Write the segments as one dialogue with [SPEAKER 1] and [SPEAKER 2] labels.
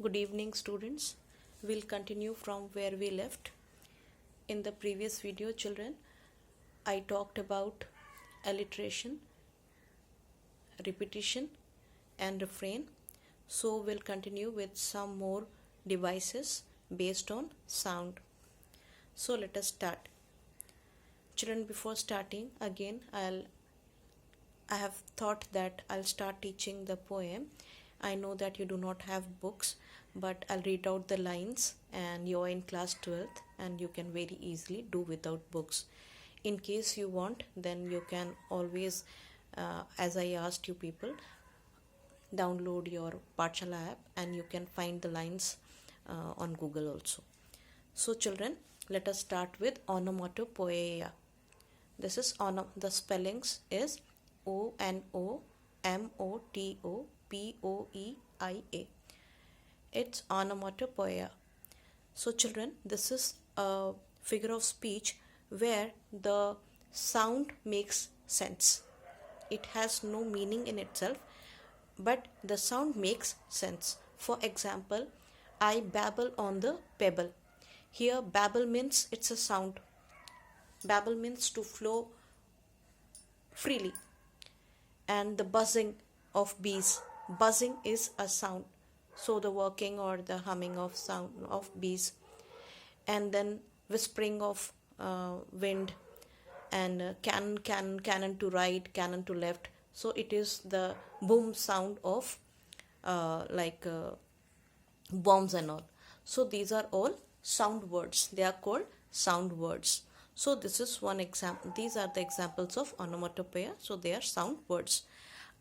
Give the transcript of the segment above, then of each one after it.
[SPEAKER 1] Good evening, students. We'll continue from where we left. In the previous video, children, I talked about alliteration, repetition, and refrain. So we'll continue with some more devices based on sound. So let us start. Children, before starting, again, I have thought that I'll start teaching the poem. I know that you do not have books, but I'll read out the lines and you're in class 12th and you can very easily do without books. In case you want, then you can always, as I asked you people, download your Pathshala app and you can find the lines on Google also. So children, let us start with onomatopoeia. This is the spellings is onomatopoeia. It's onomatopoeia. So children, this is a figure of speech where the sound makes sense. It has no meaning in itself, but the sound makes sense. For example, I babble on the pebble. Here babble means it's a sound. Babble means to flow freely. And the buzzing of bees. Buzzing is a sound. So the working or the humming of sound of bees. And then whispering of wind. And cannon to right, cannon to left. So it is the boom sound of bombs and all. So these are all sound words. They are called sound words. So this is one example. These are the examples of onomatopoeia. So they are sound words.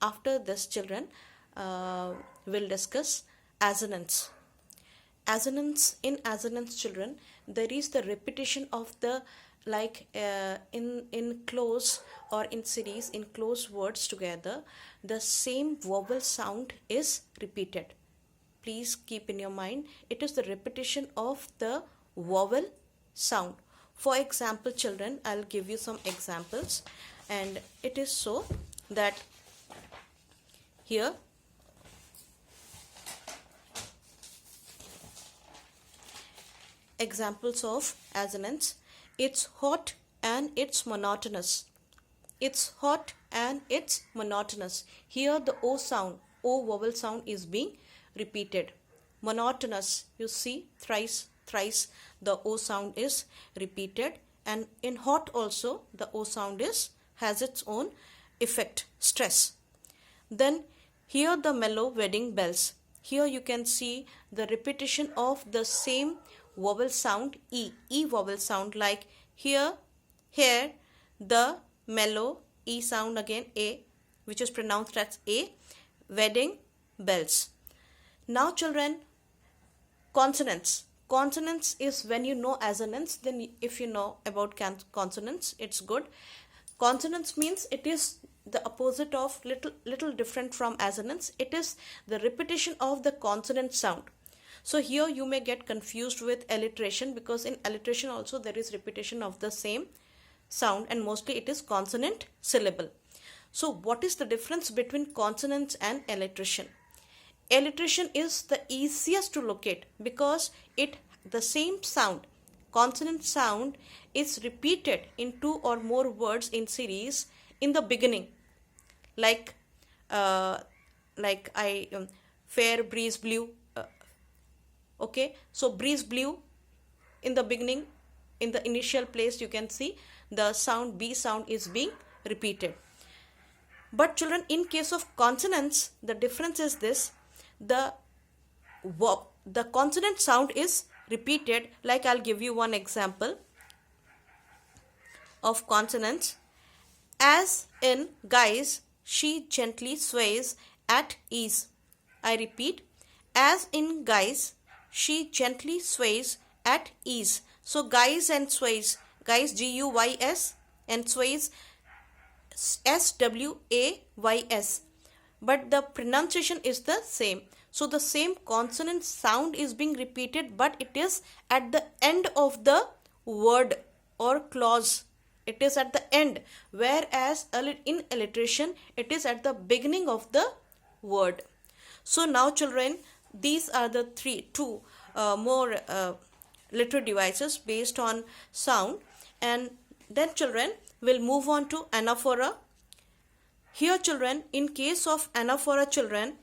[SPEAKER 1] After this, children, we'll discuss assonance. In assonance, children, there is the repetition of the in close or in series, in close words together, the same vowel sound is repeated. Please keep in your mind, it is the repetition of the vowel sound. For example, children, I'll give you some examples, and it is so that here examples of assonance. It's hot and it's monotonous. It's hot and it's monotonous. Here the O sound, O vowel sound is being repeated. Monotonous, you see, thrice the O sound is repeated, and in hot also the O sound has its own effect, stress. Then here the mellow wedding bells. Here you can see the repetition of the same vowel sound, E vowel sound, like here, here, the mellow E sound again, A, which is pronounced as A, wedding bells. Now children, consonants. Consonants is when you know assonance, then if you know about consonants, it's good. Consonants means it is the opposite of little different from assonance. It is the repetition of the consonant sound. So here you may get confused with alliteration, because in alliteration also there is repetition of the same sound, and mostly it is consonant syllable. So what is the difference between consonants and alliteration? Alliteration is the easiest to locate because the same sound, consonant sound, is repeated in two or more words in series in the beginning, fair breeze blew. Okay, so breeze blew in the beginning, in the initial place, you can see the sound B sound is being repeated. But children, in case of consonants, the difference is this: the consonant sound is repeated. Like I'll give you one example of consonants. As in guys, she gently sways at ease. I repeat, as in guys, she gently sways at ease. So guys and sways, guys G-U-Y-S, and sways S-W-A-Y-S. But the pronunciation is the same. So the same consonant sound is being repeated, but it is at the end of the word or clause. It is at the end, whereas in alliteration, it is at the beginning of the word. So now children, these are the two more literary devices based on sound. And then children will move on to anaphora. Here children, in case of anaphora children,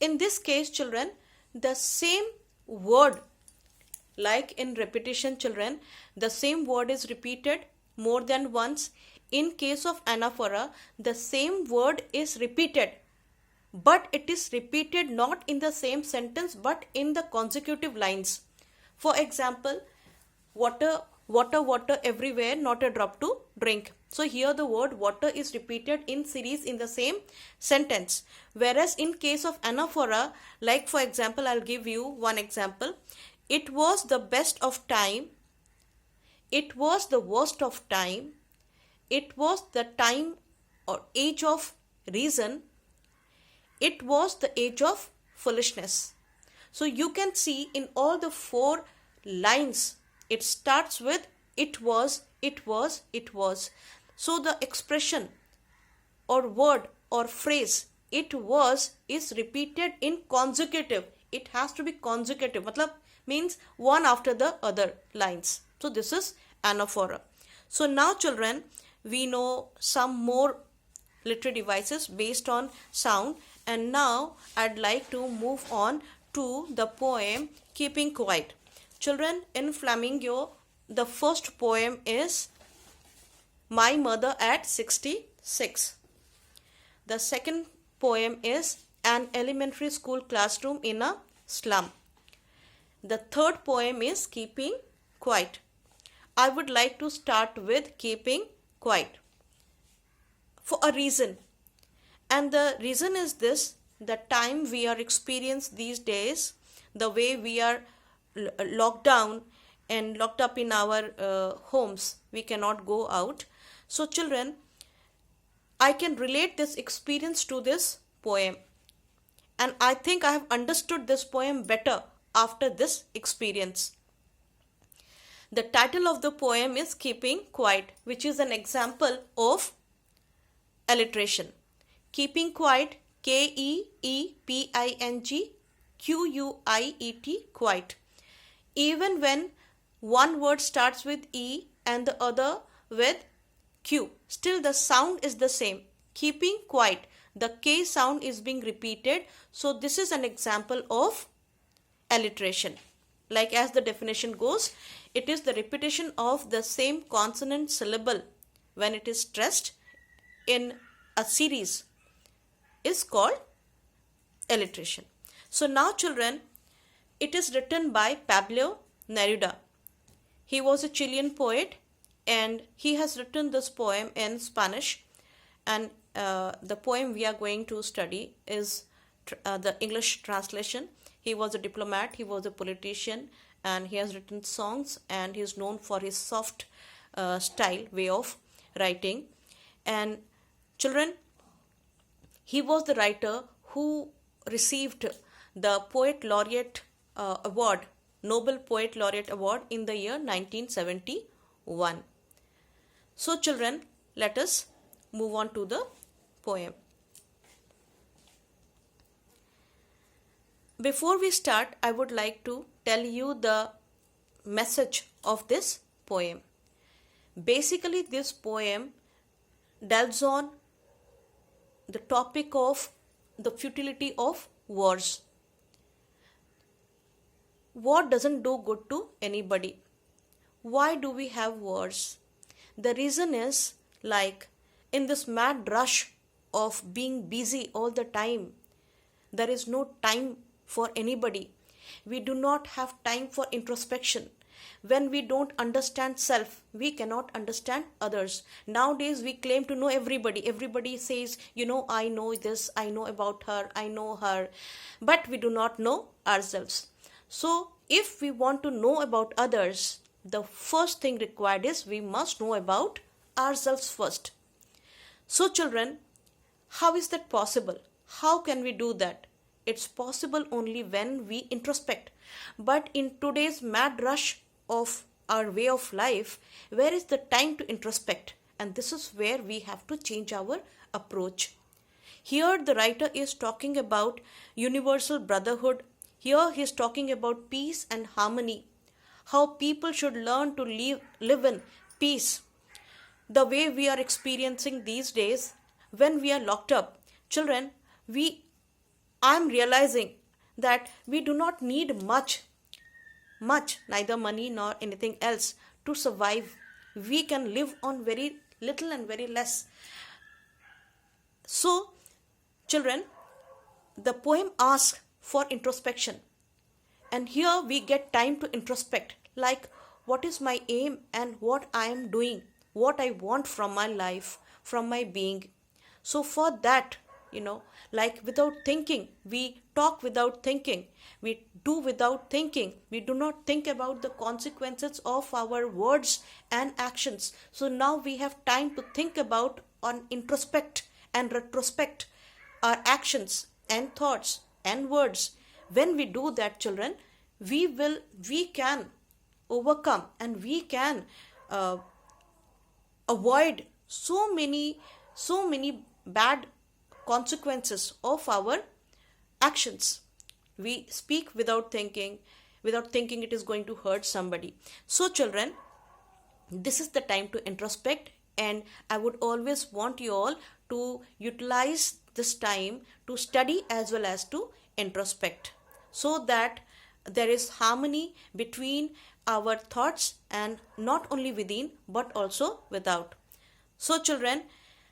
[SPEAKER 1] in this case children, the same word, like in repetition children, the same word is repeated more than once. In case of anaphora, the same word is repeated, but it is repeated not in the same sentence but in the consecutive lines. For example, water, water, water everywhere, not a drop to drink. So here the word water is repeated in series in the same sentence. Whereas in case of anaphora, like for example, I'll give you one example. It was the best of time. It was the worst of time. It was the time or age of reason. It was the age of foolishness. So you can see in all the four lines, it starts with it was, it was, it was. So the expression or word or phrase it was is repeated in consecutive. It has to be consecutive. Matlab means one after the other lines. So this is anaphora. So now children, we know some more literary devices based on sound, and now I'd like to move on to the poem Keeping Quiet. Children, in Flamingo, the first poem is My Mother at 66. The second poem is An Elementary School Classroom in a Slum. The third poem is Keeping Quiet. I would like to start with Keeping Quiet for a reason. And the reason is this: the time we are experiencing these days, the way we are locked down and locked up in our homes, we cannot go out. So children, I can relate this experience to this poem, and I think I have understood this poem better after this experience. The title of the poem is Keeping Quiet, which is an example of alliteration. Keeping Quiet, Keeping Quiet, quiet. Even when one word starts with E and the other with Q, still the sound is the same. Keeping quiet, the K sound is being repeated. So this is an example of alliteration. Like as the definition goes, it is the repetition of the same consonant syllable when it is stressed in a series is called alliteration. So now children, it is written by Pablo Neruda. He was a Chilean poet and he has written this poem in Spanish, and the poem we are going to study is the English translation. He was a diplomat, he was a politician, and he has written songs, and he is known for his soft style, way of writing. And children, he was the writer who received the Poet Laureate Award, Nobel Poet Laureate Award in the year 1971. So children, let us move on to the poem. Before we start, I would like to tell you the message of this poem. Basically, this poem delves on the topic of the futility of wars. War doesn't do good to anybody. Why do we have wars? The reason is, like, in this mad rush of being busy all the time, there is no time for anybody. We do not have time for introspection. When we don't understand self, we cannot understand others. Nowadays, we claim to know everybody. Everybody says, I know this, I know about her, I know her. But we do not know ourselves. So, if we want to know about others, the first thing required is we must know about ourselves first. So, children, how is that possible? How can we do that? It's possible only when we introspect. But in today's mad rush of our way of life, where is the time to introspect And this is where we have to change our approach. Here the writer is talking about universal brotherhood. Here he is talking about peace and harmony. How people should learn to live in peace. The way we are experiencing these days when we are locked up. Children, I'm realizing that we do not need much, neither money nor anything else to survive. We can live on very little and very less. So, children, the poem asks for introspection. And here we get time to introspect, like what is my aim and what I am doing, what I want from my life, from my being. So for that, like without thinking, we talk without thinking, we do without thinking, we do not think about the consequences of our words and actions. So now we have time to think about, on introspect and retrospect our actions and thoughts and words. When we do that, children, we can overcome and we can avoid so many bad consequences of our actions. We speak without thinking it is going to hurt somebody. So children, this is the time to introspect, and I would always want you all to utilize this time to study as well as to introspect, so that there is harmony between our thoughts, and not only within but also without. So children,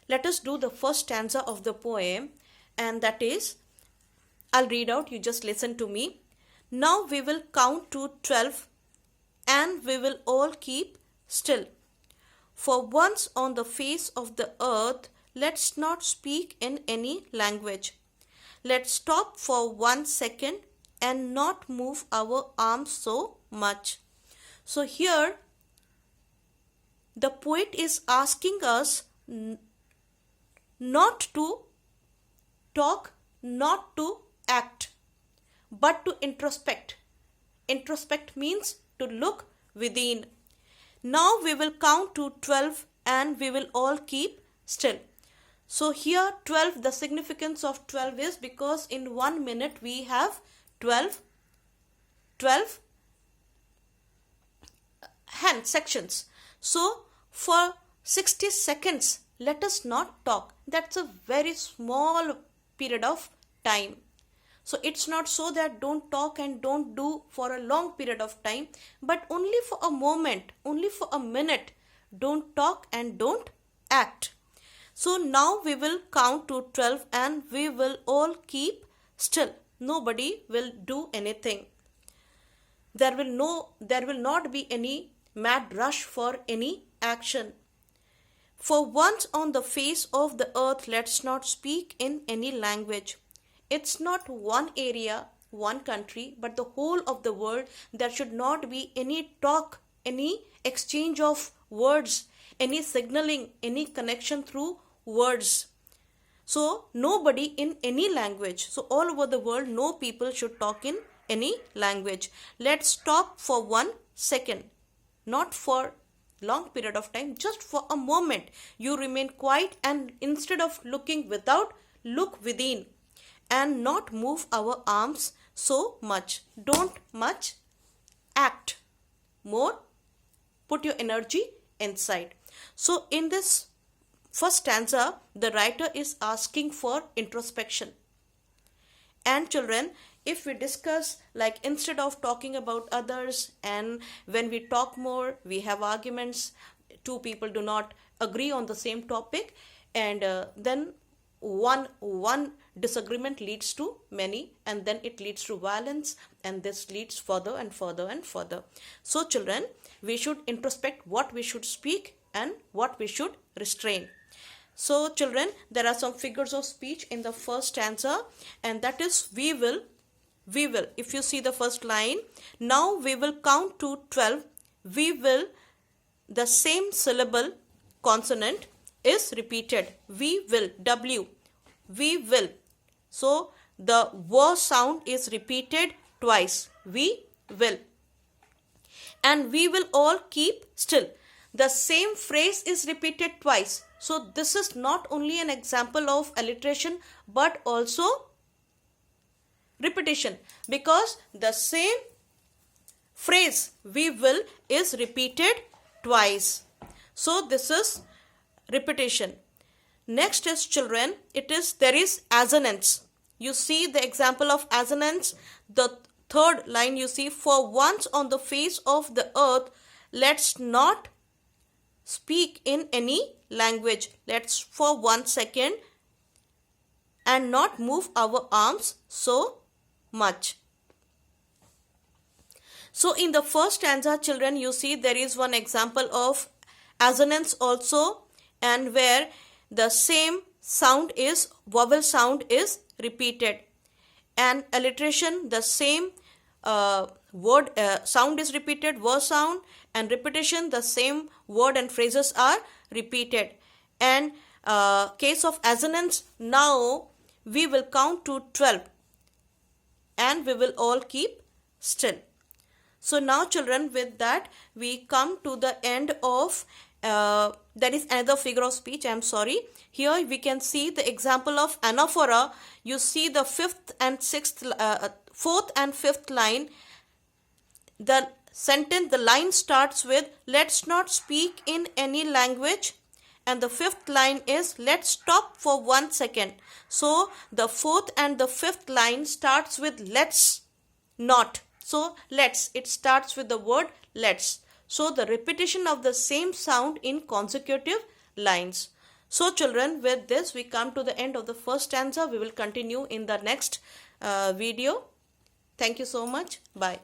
[SPEAKER 1] let us do the first stanza of the poem, and that is, I'll read out, you just listen to me. Now we will count to 12 and we will all keep still. For once on the face of the earth, let's not speak in any language. Let's stop for 1 second and not move our arms so much. So here the poet is asking us not to talk, not to act, but to introspect. Introspect means to look within. Now we will count to 12 and we will all keep still. So here 12, the significance of 12 is because in 1 minute we have 12 hand sections. So for 60 seconds, let us not talk. That's a very small period of time. So it's not so that don't talk and don't do for a long period of time, but only for a moment, only for a minute. Don't talk and don't act. So now we will count to 12 and we will all keep still. Nobody will do anything. There will not be any mad rush for any action. For once on the face of the earth, let's not speak in any language. It's not one area, one country, but the whole of the world. There should not be any talk, any exchange of words, any signaling, any connection through words. So nobody in any language. So all over the world, no people should talk in any language. Let's stop for 1 second. Not for long period of time, just for a moment. You remain quiet and instead of looking without, look within, and not move our arms so much. Don't much act. More put your energy inside. So in this first stanza, the writer is asking for introspection. And children, if we discuss, like instead of talking about others, and when we talk more, we have arguments, two people do not agree on the same topic, and then one disagreement leads to many, and then it leads to violence, and this leads further and further and further. So children, we should introspect what we should speak and what we should restrain. So children, there are some figures of speech in the first stanza, and that is we will. If you see the first line, now we will count to 12. We will, the same syllable consonant is repeated. We will, W. We will. So the W sound is repeated twice. We will. And we will all keep still. the same phrase is repeated twice. So this is not only an example of alliteration but also repetition, because the same phrase we will is repeated twice. So this is repetition. Next is children, there is assonance. You see the example of assonance. The third line you see, for once on the face of the earth, let's not speak in any language. Let's for 1 second and not move our arms so much. So in the first stanza, children, you see there is one example of assonance also, and where the same sound is, vowel sound is repeated. And alliteration, the same word sound is repeated, word sound, and repetition, the same word and phrases are repeated. And case of assonance, now we will count to 12 and we will all keep still. So now children, with that we come to the end of that is another figure of speech. I am sorry. Here we can see the example of anaphora. You see the fourth and fifth line. The sentence, the line starts with let's not speak in any language, and the fifth line is let's stop for 1 second. So the fourth and the fifth line starts with let's not. So let's, it starts with the word let's. So the repetition of the same sound in consecutive lines. So children, with this we come to the end of the first stanza. We will continue in the next video. Thank you so much. Bye.